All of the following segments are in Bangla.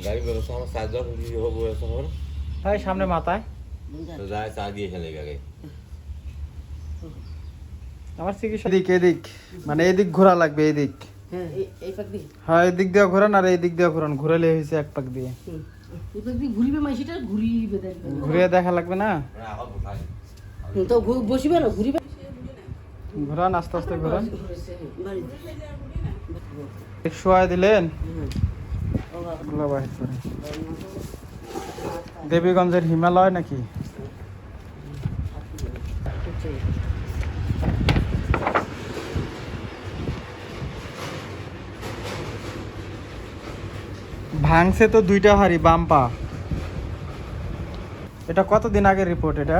গাড়ি ব্যবস্থা আমার সাহায্য হবো এখন ভাই সামনে মাথায় যায় চা দিয়ে খেলে আগে আমার চিকিৎসা এদিক এদিক মানে এদিক ঘোরা লাগবে এদিক হ্যাঁ এদিক দিয়ে ঘোরান আর এই দিক দিয়ে ঘোরান ঘুরালে হয়েছে এক পাক দিয়ে ঘুরিয়ে দেখা লাগবে না ঘোরান আস্তে আস্তে ঘোরান শোয়া দিলেন দেবীগঞ্জের হিমালয় নাকি ভাঙছে তো দুইটা হাড়ি বাম পা এটা কতদিন আগের রিপোর্ট এটা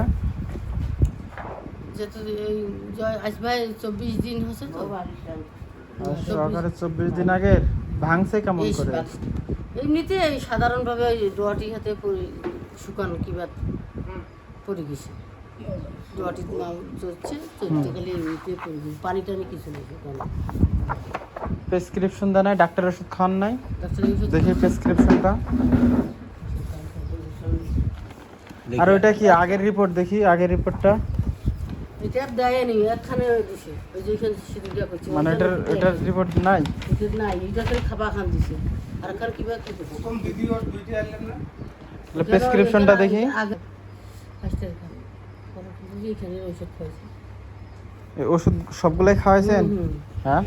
সরকারের 24 দিন আগের ভাঙছে কেমন করে এমনিতে সাধারণভাবে ডোয়াটি হাতে শুকানো কিবা পড়ে গেছে ডোয়াটি চলছে চলতে গেলে এমনিতে পড়ে গেছে পানি টানি কিছু নেই শুকানো প্রেসক্রিপশন দেয় নাই ডাক্তারের ওষুধ খান নাই দেখি প্রেসক্রিপশনটা আর ওইটা কি আগের রিপোর্ট দেখি আগের রিপোর্টটা এটা দেয়নি একখানে দিছে ওই যে এখানে সিঁদুরটা করছে মানে এটার রিপোর্ট নাই এটা নাই এটা তো খাবার খান দিছে আর কার কিবা খেতে প্রথম ভিডিও দুইটা আনলেন না তাহলে প্রেসক্রিপশনটা দেখি আগে ফার্স্টের খাবে পরে কিন্তু এখানে ওষুধ খাইছে এই ওষুধ সবগুলাই খাওয়াইছেন হ্যাঁ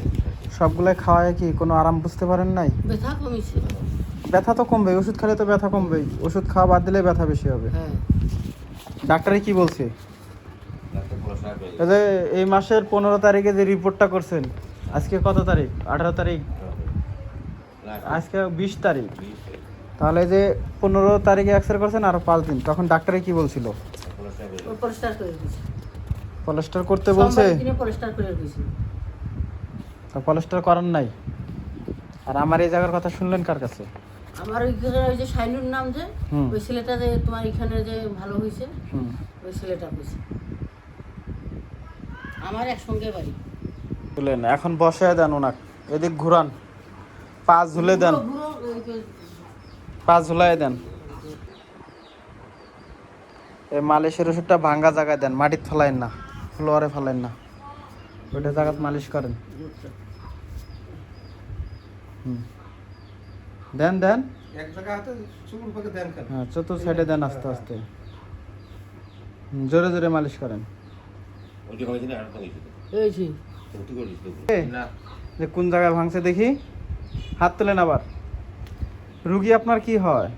সবগুলাই খাওয়ায় কি কোনো আরাম বুঝতে পারেন নাই ব্যথা কমিছে ব্যথা তো কমবে ওষুধ খেলে তো ব্যথা কমবেই ওষুধ খাওয়া বাদ দিলে ব্যথা বেশি হবে হ্যাঁ ডাক্তারে কি বলছে এই যে এই মাসের 15 তারিখে যে রিপোর্টটা করছেন আজকে কত তারিখ 18 তারিখ আজকে 20 তারিখ তাহলে যে 15 তারিখে এক্সরে করছেন আর 5 দিন তখন ডাক্তারে কি বলছিল পরিষ্কার করে দিছে পলিস্টার করতে বলছে দিনে পরিষ্কার করে দিছে তো পলিস্টার করার নাই আর আমার এই জায়গার কথা শুনলেন কার কাছে আমার ওই যে শাইনুর নাম যে ওই ছেলেটা যে তোমার এখানে যে ভালো হয়েছে ওই ছেলেটা কইছে আমার একসঙ্গে বাড়ি বলেন এখন বসে দেন ওনাক এদিক ঘুরান পা ঝুলে দেন পা ঝুলাই দেন এই মালিশের ওষুধটা ভাঙ্গা জায়গায় দেন মাটিতে ফেলাইন না ফ্লোরে ফেলাইন না ওইটা জায়গায় মালিশ করেন দেন দেন এক জায়গা হাতে চুল পাকে দেন কেন হ্যাঁ চতুর সাইডে দেন আস্তে আস্তে জোরে জোরে মালিশ করেন এই যে যে কোন জায়গায় ভাঙছে দেখি হাত তোলেন আবার রুগী আপনার কি হয়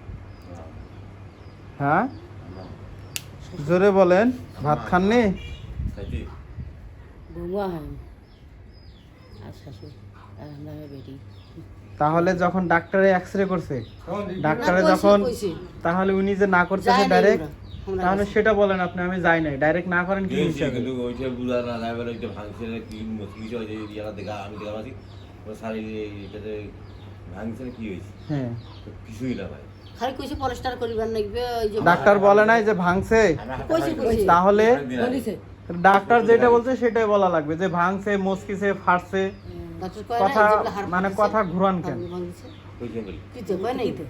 হ্যাঁ জোরে বলেন ভাত খাননি বৌমা হয় আর শাশুড়ি আর আমরা বেটি তাহলে যখন ডাক্তারে এক্সরে করছে ডাক্তারে যখন তাহলে উনি যে না করতেছে ডাইরেক্ট তাহলে সেটা বলেন আপনি আমি যাই নাই ডাইরেক্ট না করেন কি হিসাবে কিন্তু ওইটা বুঝা না যাবে ওইটা ভাঙছে না কি কিছু হয়েছে ইয়ালা দেখা আমি দেখা পাচ্ছি ও সারি এটাতে ভাঙছে কি হয়েছে হ্যাঁ কিছুই না ভাই খালি কইছে পরিষ্কার করিবার লাগবে ওই যে ডাক্তার বলে নাই যে ভাঙছে কইছে তাহলে বলিছে ডাক্তার যেটা বলছে সেটাই বলা লাগবে যে ভাঙছে মস্কিছে ফাটছে ডাক্তার কয় কথা না মানে কথা ঘুরান কেন কইছে বলি কি তো কয় নাই তো